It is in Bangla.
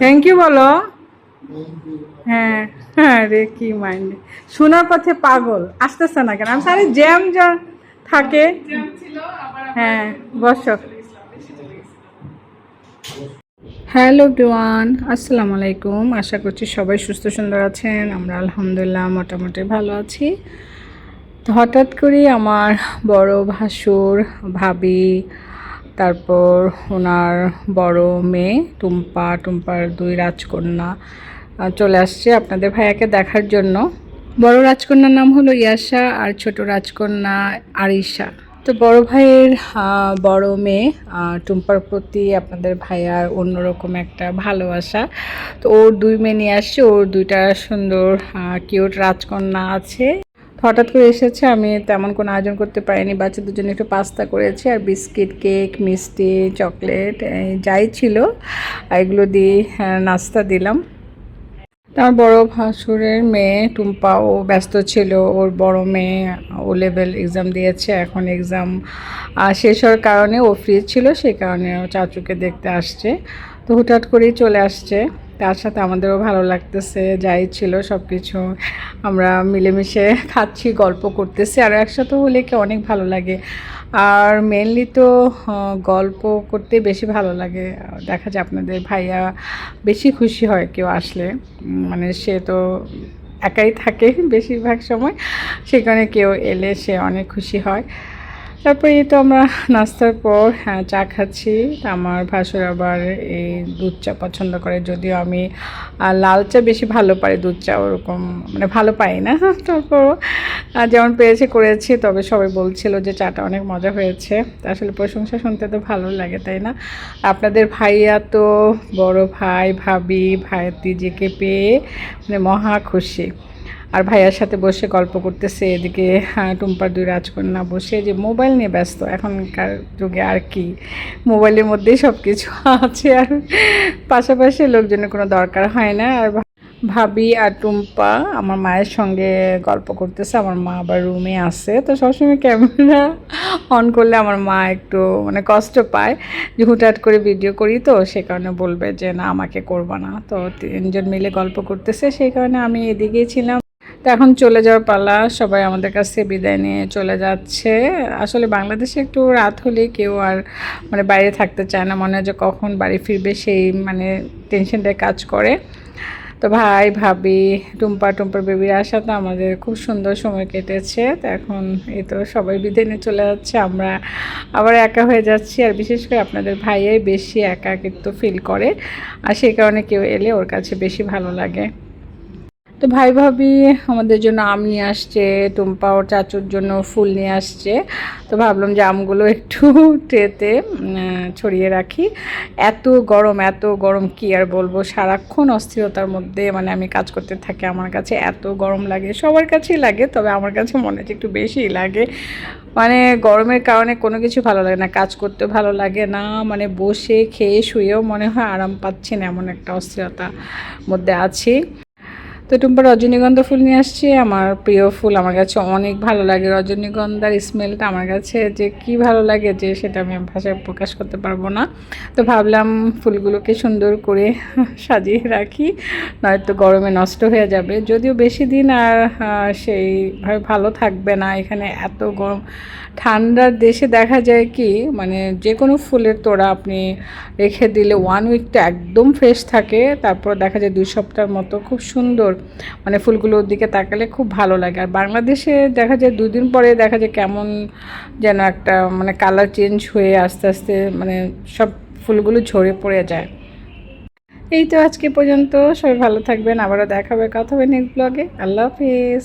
থ্যাংক ইউ বলো। হ্যাঁ হ্যাঁ রে, কি মাইন্ড শোনার পথে পাগল আসতেছে না কেন? আমি সারি জ্যাম যা থাকে। হ্যাঁ বসো। হ্যালো এভরিওয়ান, আসসালামু আলাইকুম। আশা করছি সবাই সুস্থ সুন্দর আছেন। আমরা আলহামদুলিল্লাহ মোটামুটি ভালো আছি। তো হঠাৎ করে আমার বড় ভাসুর, ভাবি, তারপর ওনার বড় মেয়ে টুম্পার দুই রাজকন্যা চলে আসছে আপনাদের ভাইয়াকে দেখার জন্য। বড় রাজকন্যার নাম হলো ইয়াশা আর ছোট রাজকন্যা আরিশা। তো বড় ভাইয়ের বড় মেয়ে টুম্পার প্রতি আপনাদের ভাইয়ার অন্যরকম একটা ভালোবাসা। তো ওর দুই মেয়ে নিয়ে আসছে, ওর দুইটা সুন্দর কিউট রাজকন্যা আছে। হঠাৎ করে এসেছে, আমি তেমন কোনো আয়োজন করতে পারিনি। বাচ্চাদের জন্য একটু পাস্তা করেছি আর বিস্কিট, কেক, মিষ্টি, চকলেট যাই ছিল এগুলো দিয়ে নাস্তা দিলাম। আমার বড় ভাসুরের মেয়ে টুম্পা ও ব্যস্ত ছিল। ওর বড় মেয়ে ও লেভেল এক্সাম দিয়েছে, এখন এক্সাম শেষ হওয়ার কারণে ও ফ্রি ছিল, সেই কারণে ও চাচুকে দেখতে আসছে। তো হুটহাট করেই চলে আসছে। তার সাথে আমাদেরও ভালো লাগতেছে, যাই ছিল সব কিছু আমরা মিলেমিশে খাচ্ছি, গল্প করতেছি। আর একসাথে হলে কি অনেক ভালো লাগে। আর মেনলি তো গল্প করতে বেশি ভালো লাগে। দেখা যায় আপনাদের ভাইয়া বেশি খুশি হয় কেউ আসলে, মানে সে তো একাই থাকে বেশিরভাগ সময়, সেখানে কেউ এলে সে অনেক খুশি হয়। তারপরে এই তো আমরা নাস্তার পর চা খাচ্ছি। আমার ভাসুর আবার এই দুধ চা পছন্দ করে, যদিও আমি লাল চা বেশি ভালো পাই, দুধ চা ওরকম মানে ভালো পাই না। তারপরও যেমন পেরেছে করেছি, তবে সবাই বলছিল যে চাটা অনেক মজা হয়েছে। আসলে প্রশংসা শুনতে তো ভালো লাগে, তাই না? আপনাদের ভাইয়া তো বড় ভাই, ভাবি, ভাতিজিকে পেয়ে মানে মহা খুশি। আর ভাইয়ার সাথে বসে গল্প করতেছে, এদিকে টুম্পার দুই রাজকন্যা বসে যে মোবাইল নিয়ে ব্যস্ত। এখনকার যুগে আর কি, মোবাইলের মধ্যেই সব কিছু আছে, আর পাশাপাশি লোকজনের কোনো দরকার হয় না। আর ভাবি আর টুম্পা আমার মায়ের সঙ্গে গল্প করতেছে। আমার মা আবার রুমে আছে, তো সবসময় ক্যামেরা অন করলে আমার মা একটু মানে কষ্ট পায় যে হুটহাট করে ভিডিও করি, তো সে কারণে বলবে যে না আমাকে করবা না। তো তিনজন মিলে গল্প করতেছে, সেই কারণে আমি এদিকেই ছিলাম। তো এখন চলে যাওয়ার পালা, সবাই আমাদের কাছে বিদায় নিয়ে চলে যাচ্ছে। আসলে বাংলাদেশে একটু রাত হলে কেউ আর মানে বাইরে থাকতে চায় না, মনে হয় যে কখন বাড়ি ফিরবে সেই মানে টেনশনটাই কাজ করে। তো ভাই, ভাবি, টুম্পার বেবির সাথে আমাদের খুব সুন্দর সময় কেটেছে। তো এখন এই তো সবাই বিদায় নিয়ে চলে যাচ্ছে, আমরা আবার একা হয়ে যাচ্ছি। আর বিশেষ করে আপনাদের ভাইয়াই বেশি একাকিত্ব ফিল করে, আর সেই কারণে কেউ এলে ওর কাছে বেশি ভালো লাগে। তো ভাই ভাবি আমাদের জন্য আম নিয়ে আসছে, টুম্পা ওর চাচুর জন্য ফুল নিয়ে আসছে। তো ভাবলাম যে আমগুলো একটু ট্রেতে ছড়িয়ে রাখি। এত গরম কি আর বলবো, সারাক্ষণ অস্থিরতার মধ্যে মানে আমি কাজ করতে থাকি। আমার কাছে এত গরম লাগে, সবার কাছেই লাগে, তবে আমার কাছে মনে হচ্ছে একটু বেশিই লাগে। মানে গরমের কারণে কোনো কিছু ভালো লাগে না, কাজ করতে ভালো লাগে না, মানে বসে খেয়ে শুয়েও মনে হয় আরাম পাচ্ছি না, এমন একটা অস্থিরতার মধ্যে আছি। তো টুম্পা রজনীগন্ধা ফুল নিয়ে আসছি, আমার প্রিয় ফুল। আমার কাছে অনেক ভালো লাগে রজনীগন্ধার স্মেলটা, আমার কাছে যে কি ভালো লাগে যে সেটা আমি ভাষায় প্রকাশ করতে পারবো না। তো ভাবলাম ফুলগুলোকে সুন্দর করে সাজিয়ে রাখি, নয়তো গরমে নষ্ট হয়ে যাবে। যদিও বেশি দিন আর সেইভাবে ভালো থাকবে না, এখানে এত গরম। ঠান্ডার দেশে দেখা যায় কি মানে যে কোনো ফুলের তোড়া আপনি রেখে দিলে 1 উইকটা একদম ফ্রেশ থাকে, তারপর দেখা যায় 2 সপ্তাহের মতো খুব সুন্দর মানে ফুলগুলোর দিকে তাকালে খুব ভালো লাগে। আর বাংলাদেশে দেখা যায় 2 দিন পরে দেখা যায় কেমন যেন একটা মানে কালার চেঞ্জ হয়ে আস্তে আস্তে মানে সব ফুলগুলো ঝরে পড়ে যায়। এই তো আজকে পর্যন্ত, সবাই ভালো থাকবেন, আবারও দেখা হবে, কথা হবে নেক্সট ব্লগে। আল্লাহ হাফিজ।